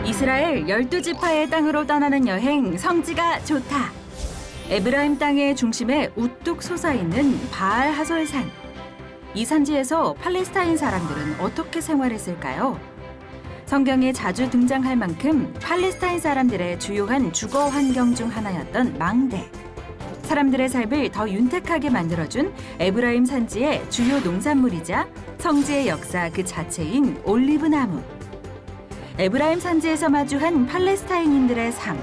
이스라엘 12지파의 땅으로 떠나는 여행 성지가 좋다. 에브라임 땅의 중심에 우뚝 솟아있는 바알 하솔산. 이 산지에서 팔레스타인 사람들은 어떻게 생활했을까요? 성경에 자주 등장할 만큼 팔레스타인 사람들의 주요한 주거 환경 중 하나였던 망대. 사람들의 삶을 더 윤택하게 만들어준 에브라임 산지의 주요 농산물이자 성지의 역사 그 자체인 올리브나무. 에브라임 산지에서 마주한 팔레스타인인들의 삶.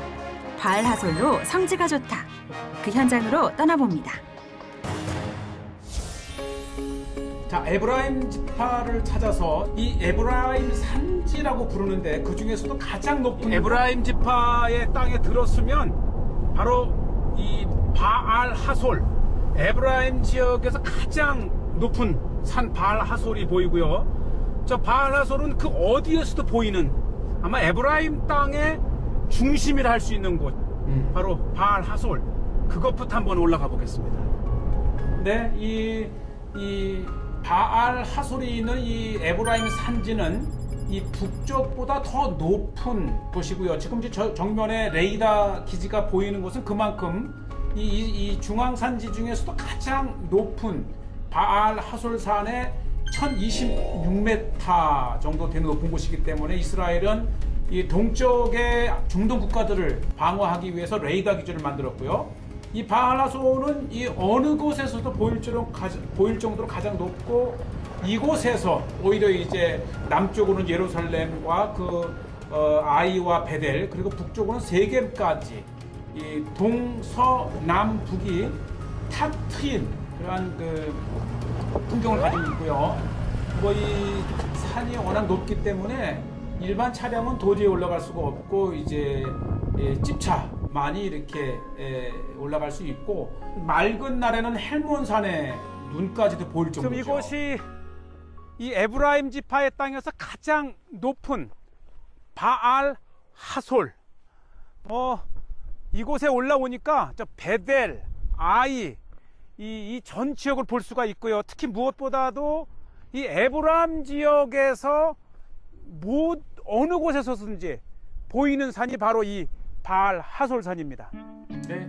바알 하솔로 성지가 좋다. 그 현장으로 떠나봅니다. 자, 에브라임 지파를 찾아서 이 에브라임 산지라고 부르는데 그 중에서도 가장 높은 에브라임 지파의 땅에 들었으면 바로 이 바알 하솔, 에브라임 지역에서 가장 높은 산 바알 하솔이 보이고요. 저 바알 하솔은 그 어디에서도 보이는 아마 에브라임 땅의 중심이라 할 수 있는 곳, 바로 바알 하솔. 그것부터 한번 올라가 보겠습니다. 네, 이 바알 하솔이 있는 이 에브라임 산지는 이 북쪽보다 더 높은 곳이고요. 지금 정면에 레이더 기지가 보이는 곳은 그만큼 이 중앙산지 중에서도 가장 높은 바알 하솔산의 1026m 정도 되는 높은 곳이기 때문에 이스라엘은 이 동쪽의 중동 국가들을 방어하기 위해서 레이더 기지를 만들었고요. 이 바알 하솔은 이 어느 곳에서도 보일 정도로 가장 높고, 이곳에서 오히려 이제 남쪽으로는 예루살렘과 아이와 베델, 그리고 북쪽으로는 세겜까지 이 동서남북이 탁 트인 그러한 풍경을 가지고 있고요. 이 산이 워낙 높기 때문에 일반 차량은 도저히 올라갈 수가 없고, 이제 집차만이 이렇게 올라갈 수 있고, 맑은 날에는 헬몬산의 눈까지도 보일 정도죠. 지금 이곳이 이 에브라임 지파의 땅에서 가장 높은 바알 하솔. 이곳에 올라오니까 저 베델, 아이, 이 전 지역을 볼 수가 있고요. 특히 무엇보다도 이 에브라임 지역에서 어느 곳에서든지 보이는 산이 바로 이 바알 하솔산입니다. 네.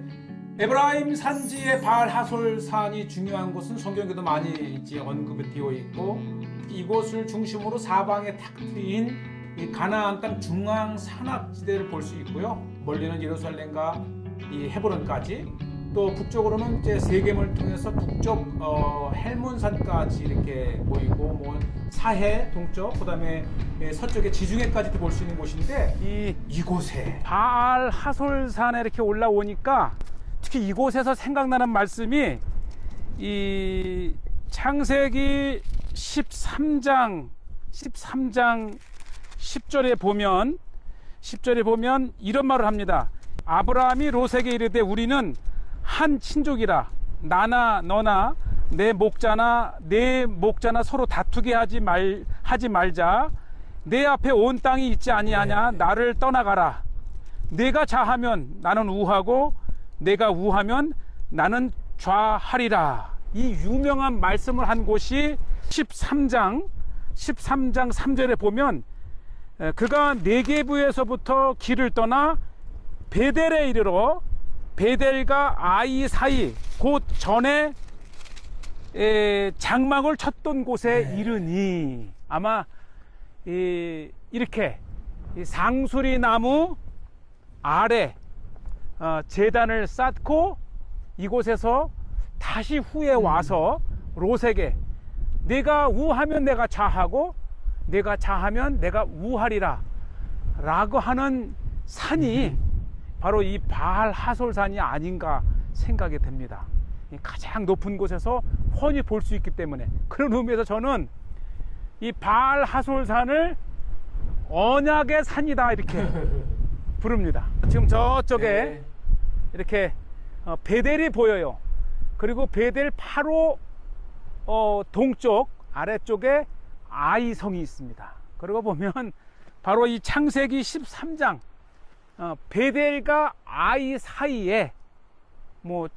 에브라임 산지의 바알 하솔산이 중요한 곳은 성경에도 많이 이제 언급이 되어 있고, 이곳을 중심으로 사방에 탁 트인 이 가나안 땅 중앙 산악지대를 볼 수 있고요. 멀리는 예루살렘과 이 헤브론까지, 또 북쪽으로는 이제 세겜을 통해서 북쪽 헬몬산까지 이렇게 보이고, 사해 동쪽, 그다음에 서쪽의 지중해까지도 볼 수 있는 곳인데, 이곳에 바알 하솔산에 이렇게 올라오니까 특히 이곳에서 생각나는 말씀이 이 창세기 13장 10절에 보면 이런 말을 합니다. 아브라함이 롯에게 이르되 우리는 한 친족이라, 나나 너나 내 목자나 서로 다투게 하지 말자. 내 앞에 온 땅이 있지 아니하냐. 나를 떠나가라. 내가 좌하면 나는 우하고 내가 우하면 나는 좌하리라. 이 유명한 말씀을 한 곳이 13장 3절에 보면, 그가 네게부에서부터 길을 떠나 베델에 이르러 베델과 아이 사이 곧 전에 장막을 쳤던 곳에 이르니, 아마 이렇게 상수리 나무 아래 제단을 쌓고 이곳에서 다시 후에 와서 롯에게 내가 우하면 내가 좌하고 내가 좌하면 내가 우하리라 라고 하는 산이 바로 이 바알 하솔산이 아닌가 생각이 됩니다. 가장 높은 곳에서 훤히 볼 수 있기 때문에, 그런 의미에서 저는 이 바알 하솔산을 언약의 산이다 이렇게 부릅니다. 지금 저쪽에 이렇게 베델이 보여요. 그리고 베델 바로 동쪽 아래쪽에 아이성이 있습니다. 그러고 보면 바로 이 창세기 13장 베델과 아이 사이에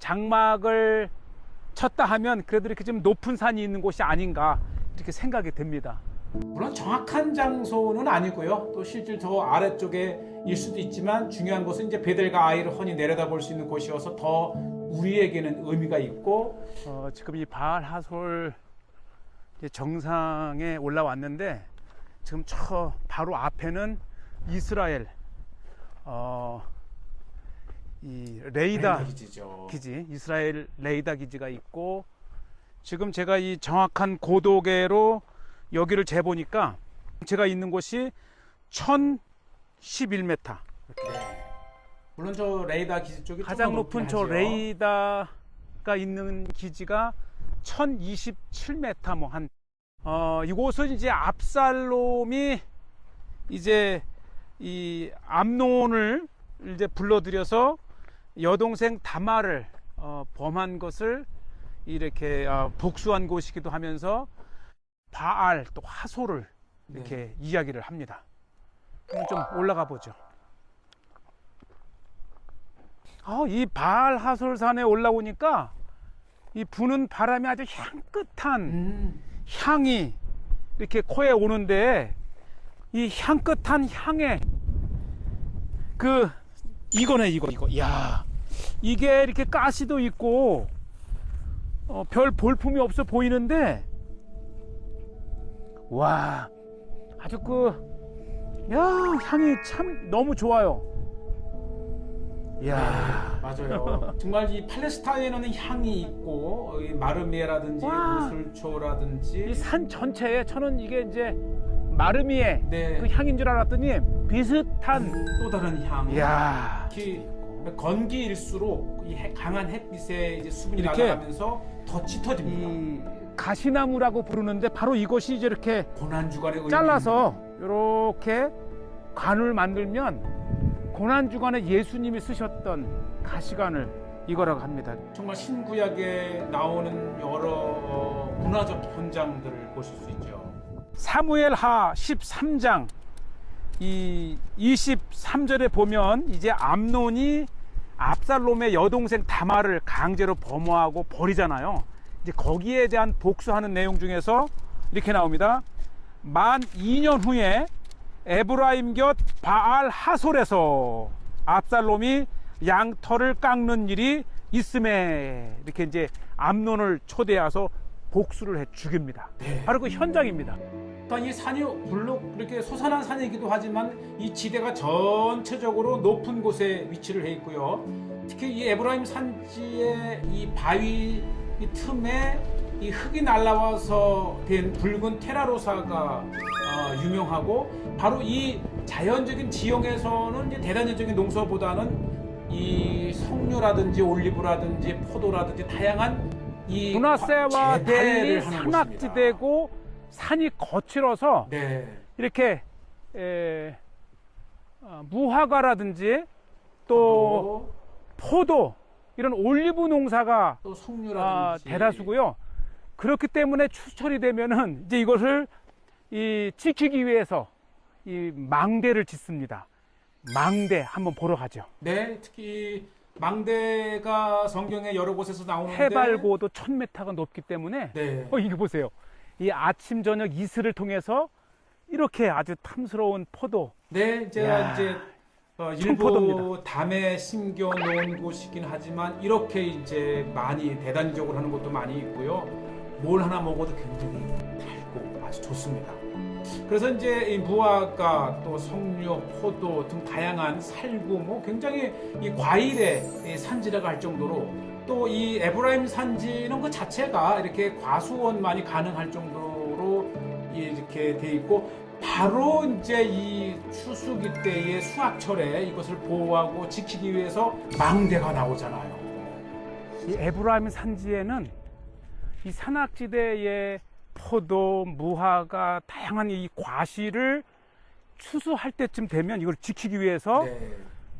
장막을 쳤다 하면 그래도 이렇게 좀 높은 산이 있는 곳이 아닌가 이렇게 생각이 됩니다. 물론 정확한 장소는 아니고요. 또 실질 저 아래쪽에 일 수도 있지만 중요한 것은 이제 베델과 아이를 훤히 내려다볼 수 있는 곳이어서 더 우리에게는 의미가 있고 지금 이 바알 하솔 정상에 올라왔는데 지금 저 바로 앞에는 이스라엘 이 레이다 기지, 이스라엘 레이다 기지가 있고 지금 제가 이 정확한 고도계로 여기를 재보니까 제가 있는 곳이 1011m. 네. 물론 저 레이다 기지 쪽이 가장 높은 저 레이다가 있는 기지가 1027m 뭐 한 이곳은 이제 압살롬이 이제 이 암논을 이제 불러들여서 여동생 다말을 범한 것을 이렇게 복수한 곳이기도 하면서 바알 또 하솔을 이렇게 이야기를 합니다. 그럼 좀 올라가 보죠. 이 바알 하솔산에 올라오니까 이 부는 바람이 아주 향긋한 향이 이렇게 코에 오는데 이 향긋한 향에 이거네 이거. 야, 이게 이렇게 가시도 있고 별 볼품이 없어 보이는데 와, 아주 향이 참 너무 좋아요. 이야, 맞아요. 정말 이 팔레스타인에는 향이 있고 마르미에라든지 무술초라든지 이 산 전체에 저는 이게 이제 마르미에 그 향인 줄 알았더니 비슷한 또 다른 향. 이야, 건기일수록 이 강한 햇빛에 이제 수분이 날아가면서 더 짙어집니다. 이 가시나무라고 부르는데 바로 이것이 이제 이렇게 고난주간에 잘라서 이렇게 관을 만들면 고난주간에 예수님이 쓰셨던 가시관을 이거라고 합니다. 정말 신구약에 나오는 여러 문화적 현장들을 보실 수 있죠. 사무엘하 13장 이 23절에 보면 이제 암논이 압살롬의 여동생 다말을 강제로 범하고 버리잖아요. 이제 거기에 대한 복수하는 내용 중에서 이렇게 나옵니다. 만 2년 후에 에브라임 곁 바알 하솔에서 압살롬이 양털을 깎는 일이 있음에 이렇게 이제 암논을 초대해서 복수를 해 죽입니다. 바로 그 현장입니다. 이 산이 물론 이렇게 솟아난 산이기도 하지만 이 지대가 전체적으로 높은 곳에 위치를 해 있고요. 특히 이 에브라임 산지의 이 바위 이 틈에 이 흙이 날라와서 된 붉은 테라로사가 유명하고 바로 이 자연적인 지형에서는 이제 대단적인 농사보다는 이 석류라든지 올리브라든지 포도라든지 다양한 이 문화세와 달리 산악지대고 산이 거칠어서 이렇게 무화과라든지 또 포도 이런 올리브 농사가 또 석류라든지 대다수고요. 그렇기 때문에 추철이 되면은 이제 이것을 지키기 위해서 이 망대를 짓습니다. 망대 한번 보러 가죠. 네, 특히 망대가 성경에 여러 곳에서 나오는데 해발고도 1000m가 높기 때문에 이거 보세요. 이 아침 저녁 이슬을 통해서 이렇게 아주 탐스러운 포도. 네, 제가 이제 일부 담에 심겨 놓은 곳이긴 하지만 이렇게 이제 많이 대단적으로 하는 것도 많이 있고요. 뭘 하나 먹어도 굉장히 달고 아주 좋습니다. 그래서 이제 이 무화과 또 석류, 포도 등 다양한 살구 뭐 굉장히 이 과일의 산지라고 할 정도로 또 이 에브라임 산지는 그 자체가 이렇게 과수원만이 가능할 정도로 이렇게 돼 있고 바로 이제 이 추수기 때의 수확철에 이것을 보호하고 지키기 위해서 망대가 나오잖아요. 이 에브라임 산지에는 이 산악지대의 포도, 무화과, 다양한 이 과실을 추수할 때쯤 되면 이걸 지키기 위해서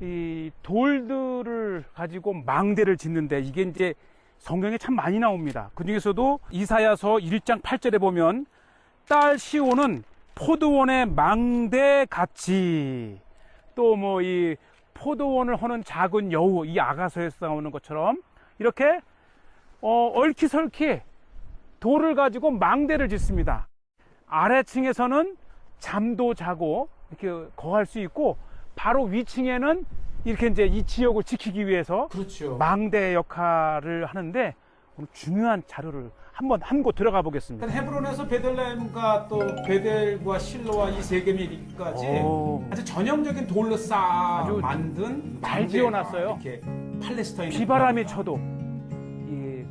이 돌들을 가지고 망대를 짓는데 이게 이제 성경에 참 많이 나옵니다. 그 중에서도 이사야서 1장 8절에 보면 딸 시온은 포도원의 망대 같이 또 뭐 이 포도원을 허는 작은 여우 이 아가서에서 나오는 것처럼 이렇게 얽히설키 돌을 가지고 망대를 짓습니다. 아래층에서는 잠도 자고 이렇게 거할 수 있고 바로 위층에는 이렇게 이제 이 지역을 지키기 위해서 그렇죠. 망대 역할을 하는데 오늘 중요한 자료를 한번 한 곳 들어가 보겠습니다. 헤브론에서 베들레헴과 또 베델과 실로와 이 세 개의 이르기까지 오. 아주 전형적인 돌로 쌓아 아주 만든 잘 망대가 지어놨어요. 이렇게 팔레스타인 비바람이 쳐도 이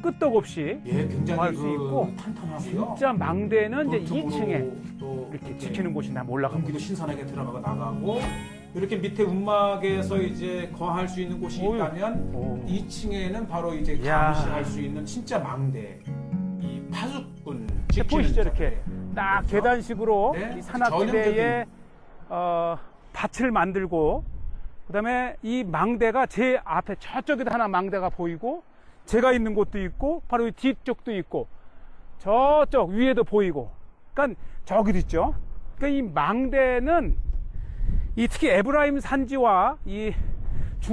끄떡없이 예, 굉장히 할수 있고 탄탄하고요. 진짜 망대는 이제 돌tum으로 2층에 또 이렇게 지키는 곳이 나 올라가고 공기도 신선하게 들어가고 나가고 이렇게 밑에 움막에서 이제 거할 수 있는 곳이 어휴. 있다면 오. 2층에는 바로 이제 야. 감시할 수 있는 진짜 망대 이 파수꾼 보이시죠 이렇게 딱 계단식으로 네, 이 산악지대에 전형적인. 밭을 만들고 그다음에 이 망대가 제 앞에 저쪽에도 하나 망대가 보이고 제가 있는 곳도 있고 바로 이 뒤쪽도 있고 저쪽 위에도 보이고 그러니까 저기도 있죠. 그러니까 이 망대는 이 특히 에브라임 산지와 이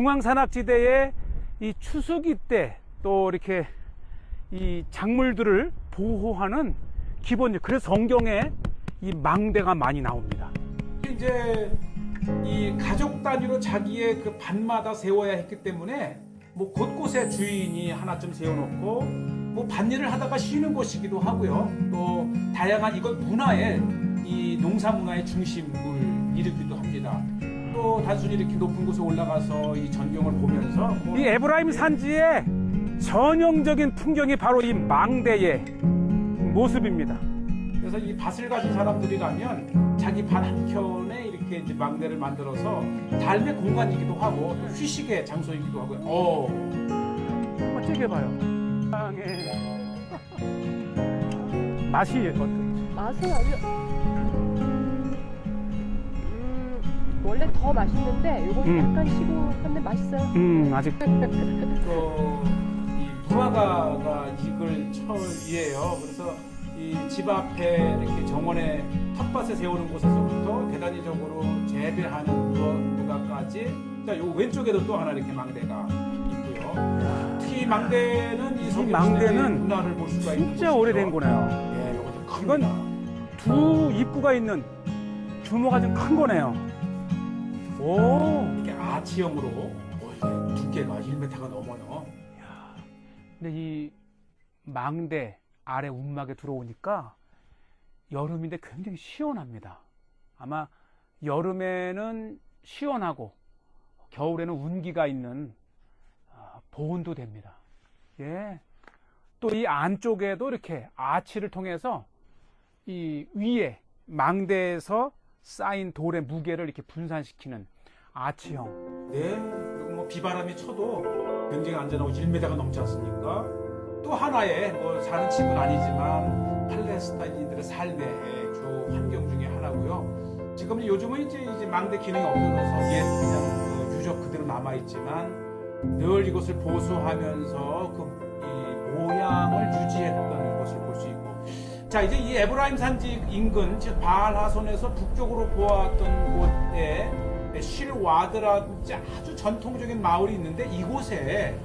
중앙산악지대의 이 추수기 때 또 이렇게 이 작물들을 보호하는 기본적. 그래서 성경에 이 망대가 많이 나옵니다. 이제 이 가족 단위로 자기의 그 밭마다 세워야 했기 때문에 뭐 곳곳에 주인이 하나쯤 세워놓고 뭐 밭일을 하다가 쉬는 곳이기도 하고요. 또 다양한 이것 문화의 이 농사 문화의 중심을 이루기도 합니다. 또 단순히 이렇게 높은 곳에 올라가서 이 전경을 보면서 뭐 이 에브라임 산지의 전형적인 풍경이 바로 이 망대의 모습입니다. 그래서 이 밭을 가진 사람들이라면 자기 밭 한켠에 이렇게 이제 망대를 만들어서 삶의 공간이기도 하고 또 휴식의 장소이기도 하고요. 한번 찌개봐요. 맛이 어떤지. 맛은 아주 원래 더 맛있는데 요거 약간 시고한데 맛있어요. 아직 또이 무화과가 익을 철이에요. 그래서 이 집 앞에 이렇게 정원에 텃밭에 세우는 곳에서부터 계단위적으로 재배하는 무화과까지. 자, 요 왼쪽에도 또 하나 이렇게 망대가 있고요. 특히 이 망대는 이 성경 망대는 시대의 문화를 볼 수가 있는 진짜 곳이죠. 오래된 거네요. 예, 요거 좀 이건 큽니다. 두 입구가 있는 규모가 좀 큰 거네요. 오. 이게 아치형으로 이게 두께가 1m가 넘어요. 근데 이 망대 아래 움막에 들어오니까 여름인데 굉장히 시원합니다. 아마 여름에는 시원하고 겨울에는 운기가 있는 보온도 됩니다. 예. 또 이 안쪽에도 이렇게 아치를 통해서 이 위에 망대에서 쌓인 돌의 무게를 이렇게 분산시키는 아치형. 네, 그리고 뭐 비바람이 쳐도 굉장히 안전하고 1m가 넘지 않습니까? 또 하나의 뭐 사는 집은 아니지만 팔레스타인인들의 삶의 주 환경 중에 하나고요. 지금 요즘은 이제 망대 기능이 없어져서 옛 그냥 그 유적 그대로 남아 있지만 늘 이것을 보수하면서 그 이 모양을 유지했던 것을 볼 수 있고. 자, 이제 이 에브라임 산지 인근 즉 바알 하손에서 북쪽으로 보았던 곳에 실와드라든지 아주 전통적인 마을이 있는데 이곳에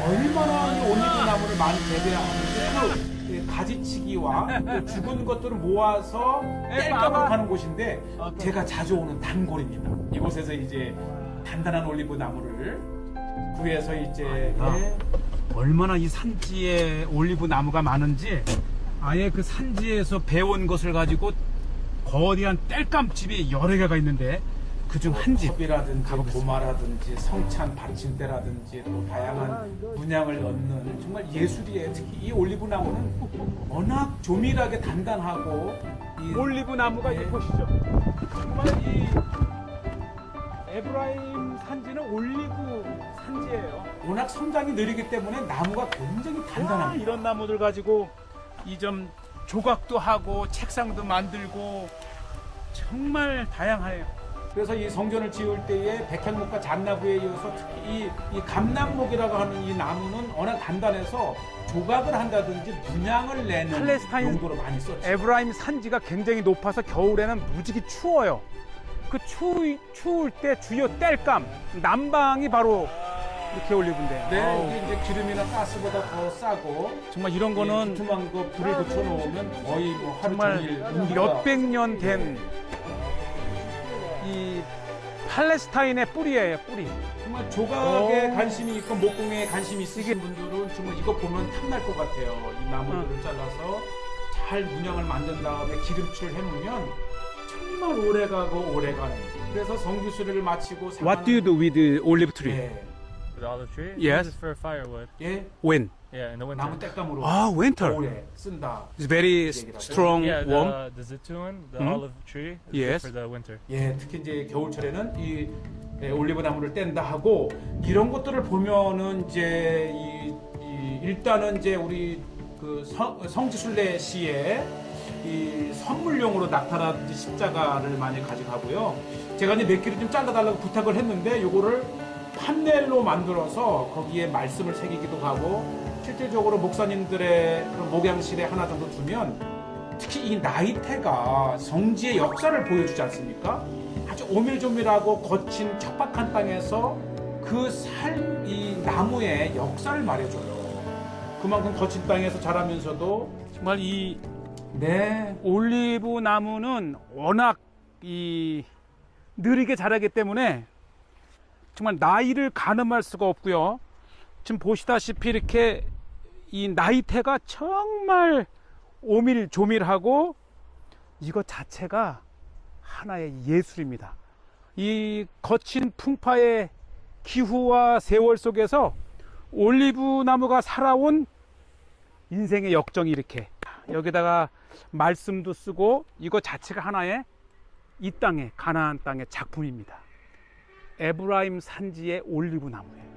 얼마나 이 올리브 나무를 많이 재배하는지 그 가지치기와 또 죽은 것들을 모아서 뗄감으로 하는 곳인데 제가 자주 오는 단골입니다. 이곳에서 이제 단단한 올리브 나무를 구해서 이제 얼마나 이 산지에 올리브 나무가 많은지 아예 그 산지에서 배운 것을 가지고 거대한 땔감집이 여러 개가 있는데 그중 한 집 컵이라든지 도마라든지 성찬 받침대라든지 또 다양한 문양을 넣는 정말 예술이에요. 특히 이 올리브 나무는 워낙 조밀하게 단단하고 이 올리브 나무가 이제 보시죠. 정말 이 에브라임 산지는 올리브 산지예요. 워낙 성장이 느리기 때문에 나무가 굉장히 단단합니다. 이런 나무들 가지고 이 좀 조각도 하고 책상도 만들고 정말 다양해요. 그래서 이 성전을 지을 때에 백향목과 잣나무에 이어서 특히 이 감남목이라고 하는 이 나무는 워낙 단단해서 조각을 한다든지 문양을 내는 팔레스타인 용도로 많이 썼죠. 에브라임 산지가 굉장히 높아서 겨울에는 무지개 추워요. 그 추울 때 주요 땔감, 난방이 바로 이렇게 올리브인데요. 네, 아우, 이게 이제 기름이나 가스보다 더 싸고 정말 이런 거는 두툼한 거 불을 붙여 놓으면 거의 뭐 하루 정말 종일 몇백 년 된 이 팔레스타인의 뿌리예요, 뿌리. 정말 조각에 오. 관심이 있고 목공에 관심이 있으신 분들은 정말 이거 보면 탐날 것 같아요. 이 나무들을 잘라서 잘 문양을 만든 다음에 기름칠을 해놓으면 정말 오래가고 오래가는. 그래서 성교수를 마치고 What do you do with the olive tree? 예, With the olive tree? Yes. This is for firewood. 예, When? Yeah, in the winter. 나무 땔감으로 아, winter. 오래 쓴다. It's very strong, Yeah, warm. the zitoun, the Mhm. olive tree, is Yes. good for the winter. 예, 특히 이제 겨울철에는 이 올리브 나무를 뗀다 하고 이런 것들을 보면은 이제 일단은 이제 우리 그 성지순례 시에 이 선물용으로 나타난 십자가를 많이 가져가고요. 제가 이제 몇 개를 좀 잘라달라고 부탁을 했는데 요거를 판넬로 만들어서 거기에 말씀을 새기기도 하고 실질적으로 목사님들의 그런 목양실에 하나 정도 두면 특히 이 나이테가 성지의 역사를 보여주지 않습니까? 아주 오밀조밀하고 거친 척박한 땅에서 그 이 나무의 역사를 말해줘요. 그만큼 거친 땅에서 자라면서도 정말 이 네, 올리브 나무는 워낙 이 느리게 자라기 때문에 정말 나이를 가늠할 수가 없고요. 지금 보시다시피 이렇게 이 나이테가 정말 오밀조밀하고 이것 자체가 하나의 예술입니다. 이 거친 풍파의 기후와 세월 속에서 올리브 나무가 살아온 인생의 역정이 이렇게 여기다가 말씀도 쓰고 이거 자체가 하나의 이 땅의 가나안 땅의 작품입니다. 에브라임 산지의 올리브 나무예요.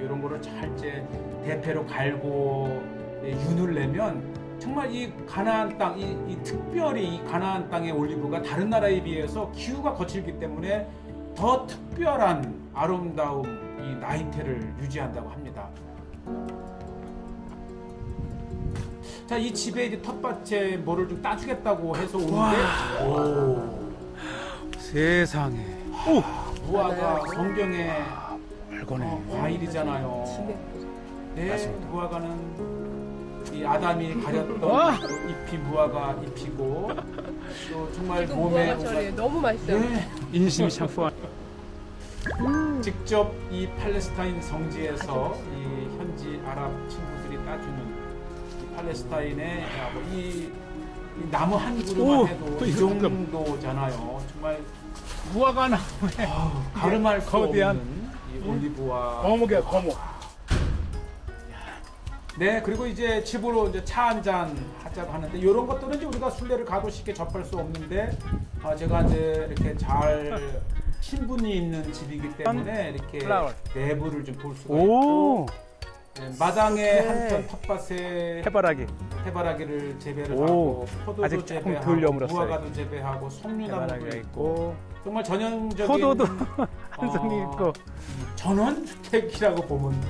이런 거를 잘 이제 대패로 갈고 윤을 내면 정말 이 가나안 땅, 특별히 이 가나안 땅의 올리브가 다른 나라에 비해서 기후가 거칠기 때문에 더 특별한 아름다움, 이 나이테를 유지한다고 합니다. 자, 이 집에 이제 텃밭에 뭐를 좀 따주겠다고 해서 오는데, 오, 세상에. 무화과 성경에 말거네. 과일이잖아요. 집에 네, 무화과는 이 아담이 가졌던 와! 그 잎이 무화과 잎이고 또 정말 지금 몸에 무화과철이에요. 너무 맛있어요. 네, 인심이 참 후한. 직접 이 팔레스타인 성지에서 이 현지 아랍 친구들이 따주는 이 팔레스타인의 이 나무 한 오, 그루만 해도 또 이 이거 정도잖아요. 정말 무화과 나무에 가름할 수 거대한 없는 이 올리브와 거목이야, 거목. 네, 그리고 이제 집으로 이제 차 한잔 하자고 하는데 이런 것들은 이제 우리가 순례를 가도 쉽게 접할 수 없는데 제가 이제 이렇게 잘 신분이 있는 집이기 때문에 이렇게 플라워. 내부를 좀 볼 수가 오, 있고 네, 마당에 한편 텃밭에 해바라기. 해바라기를 재배를 오, 하고 포도도 아직 조금 재배하고 덜 여물었어요. 무화과도 재배하고 석류나무도 해바라기가 있고 있고 정말 전형적인 포도도 한 송이 어, 있고. 전원주택이라고 보면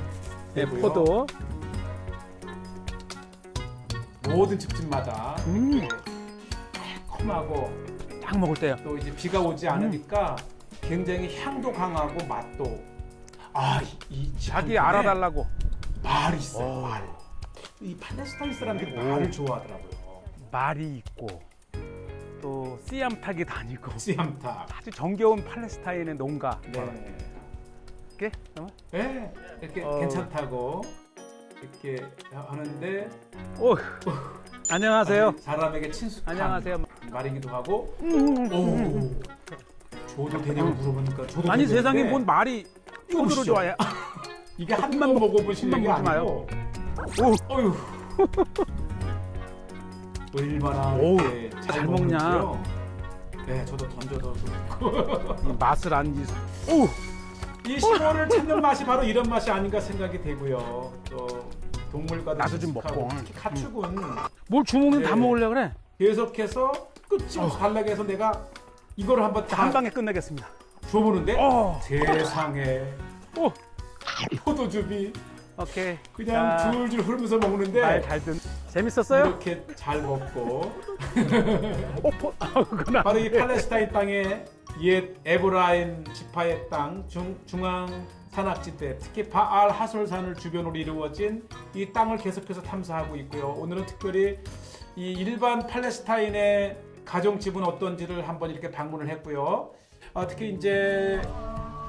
네, 되고요. 포도. 모든 집집마다 이렇게 달콤하고 딱 먹을 때요. 또 이제 비가 오지 않으니까 굉장히 향도 강하고 맛도 이 자기 알아달라고. 말이 있어요. 오. 말. 이 팔레스타인 사람들이 오. 말을 좋아하더라고요. 말이 있고 또 씨암탉이 다니고 씨암탉. 아주 정겨운 팔레스타인의 농가. 네. 이렇게 네. 이렇게 어. 괜찮다고 이렇게 하는데 오, 안녕하세요. 아주 사람에게 친숙한 안녕하세요. 말이기도 하고. 오. 저도 대냐고 물어보니까 저도 아니 대냐는데 세상에 뭔 말이 포도를 보시죠. 좋아해. 이게 한 번 먹어보시는 게 먹지 아니고. 오, 어휴. 얼마나 오우, 이렇게 잘 먹냐. 먹는지요? 네, 저도 던져도 그렇고. 이 맛을 안 지서. 오, 이 시골을 찾는 맛이 바로 이런 맛이 아닌가 생각이 되고요. 또 동물과도 나도 좀 친숙하고 먹고. 특히 가축은 뭘 주먹는 다 네. 먹으려 그래. 계속해서 끝이 없이 달라고 해서 내가 이거를 한번 한 다 방에 끝내겠습니다. 줘보는데 오, 세상에 오, 포도즙이 오케이. 그냥 자, 줄줄 흐르면서 먹는데 말 잘 듣. 재밌었어요? 이렇게 잘 먹고 오, 그구나. 바로 이 팔레스타인 땅의 옛 에브라임 지파의 땅 중앙 산악지대, 특히 바알 하솔산을 주변으로 이루어진 이 땅을 계속해서 탐사하고 있고요. 오늘은 특별히 이 일반 팔레스타인의 가정집은 어떤지를 한번 이렇게 방문을 했고요. 특히 이제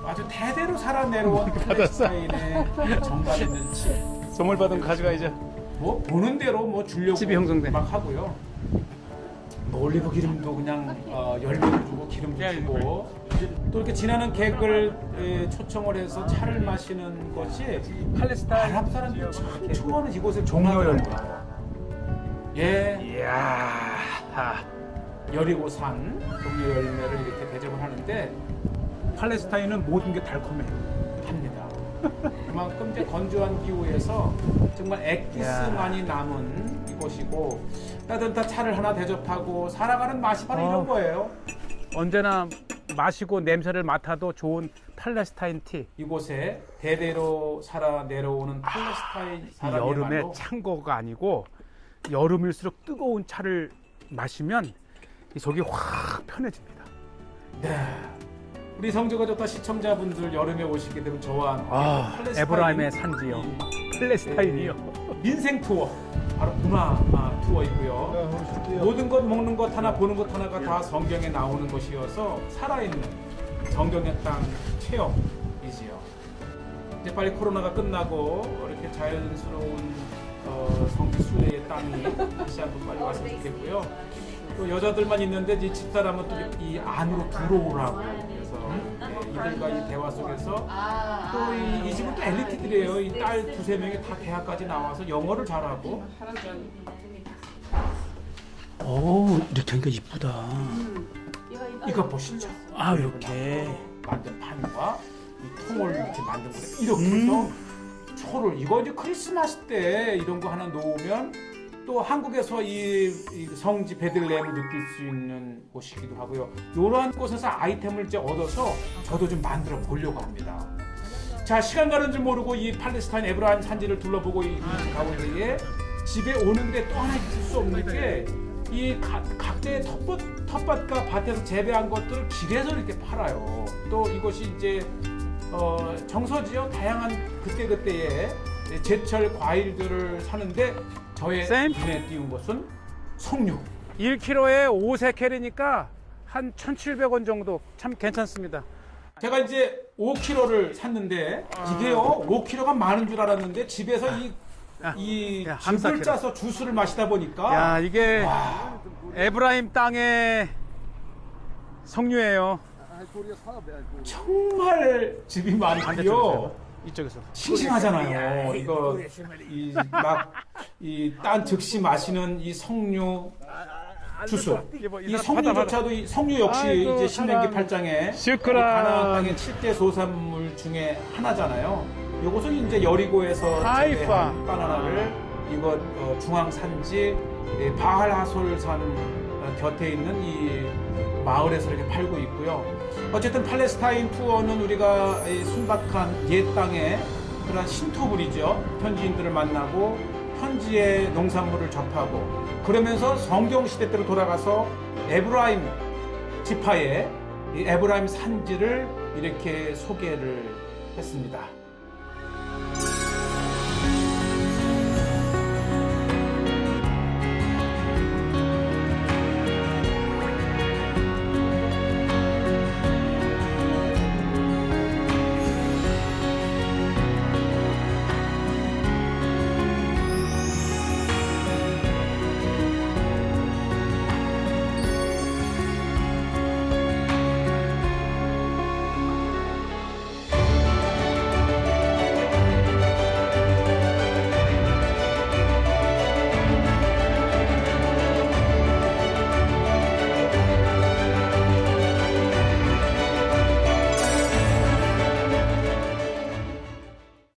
아주 대대로 살아 내려온 팔레스타인의 정갈했는 집. 선물 받은 가지가 뭐 보는 대로 뭐 주려고 집이 형성돼. 막 하고요. 뭐 올리브 기름도 그냥 열매도 주고 기름도 주고 또 이렇게 지나는 객을 초청을 해서 차를 마시는 것이 팔레스타인 아랍 사람들이 참 좋아하는 이곳의 종려 열매. 예, 이야. 여리고산 종려 열매를 이렇게 대접을 하는데 팔레스타인은 모든 게 달콤해요. 합니다. 그만큼 이제 건조한 기후에서 정말 액기스만이 남은 이곳이고 따뜻한 차를 하나 대접하고 살아가는 맛이 바로 이런 거예요. 언제나 마시고 냄새를 맡아도 좋은 팔레스타인 티. 이곳에 대대로 살아 내려오는 팔레스타인 이 사람이야말로 여름에 찬 거가 아니고 여름일수록 뜨거운 차를 마시면 이 속이 확 편해집니다. 네. 우리 성주가 좋다 시청자분들 여름에 오시게 되면 저와 함께 팔레스타인 에브라임의 산지요. 이 팔레스타인이요. 민생 투어 바로 문화 투어이고요. 모든 것 먹는 것 하나 보는 것 하나가 다 성경에 나오는 것이어서 살아있는 성경의 땅 체험이지요. 이제 빨리 코로나가 끝나고 이렇게 자연스러운 성지 순례의 땅이 다시 한번 빨리 왔으면 좋겠고요. 또 여자들만 있는데 이 집사람은 또 이 안으로 들어오라고 그래서 이들과 이 대화 속에서 또 이 집은 또 엘리트들이에요. 이 딸 두세 명이 다 대학까지 나와서 영어를 잘하고. 오, 이렇게 하니까 이쁘다. 이거 보시죠. 아, 이렇게. 만든 판과 이 통을 이렇게 만든 거래. 이렇게 해서 초를 이거 이제 크리스마스 때 이런 거 하나 놓으면 또 한국에서 이 성지 베들레헴을 느낄 수 있는 곳이기도 하고요. 이러한 곳에서 아이템을 이제 얻어서 저도 좀 만들어 보려고 합니다. 자, 시간 가는 줄 모르고 이 팔레스타인 에브라임 산지를 둘러보고 있는 가운데에 집에 오는데 또 하나 있을 수 없는 게 이 각자의 텃밭과 밭에서 재배한 것들을 길에서 이렇게 팔아요. 또 이것이 이제 정서지요. 다양한 그때그때의 제철 과일들을 사는데 저의 쌤? 눈에 띄운 것은 석류. 1kg에 5세켈이니까 한 1,700원 정도 참 괜찮습니다. 제가 이제 5kg를 샀는데 이게요 5kg가 많은 줄 알았는데 집에서 이 야, 즙을 3-4kg. 짜서 주스를 마시다 보니까 야, 이게 에브라임 땅의 석류예요. 정말 즙이 많고요. 이쪽에서. 싱싱하잖아요. 이거 이 딴 즉시 마시는 이 석류 주스. 이 석류조차도 이 석류 역시 아이고, 이제 신명기 사람. 8장에 시크라. 가나안 땅의 7대 소산물 중에 하나잖아요. 이것은 이제 여리고에서 하이파. 재배한 바나나를 이것 중앙 산지 바알 하솔산 곁에 있는 이 마을에서 이렇게 팔고 있고요. 어쨌든 팔레스타인 투어는 우리가 이 순박한 옛 땅의 그런 신토불이죠. 현지인들을 만나고 현지의 농산물을 접하고 그러면서 성경 시대 때로 돌아가서 에브라임 지파의 이 에브라임 산지를 이렇게 소개를 했습니다.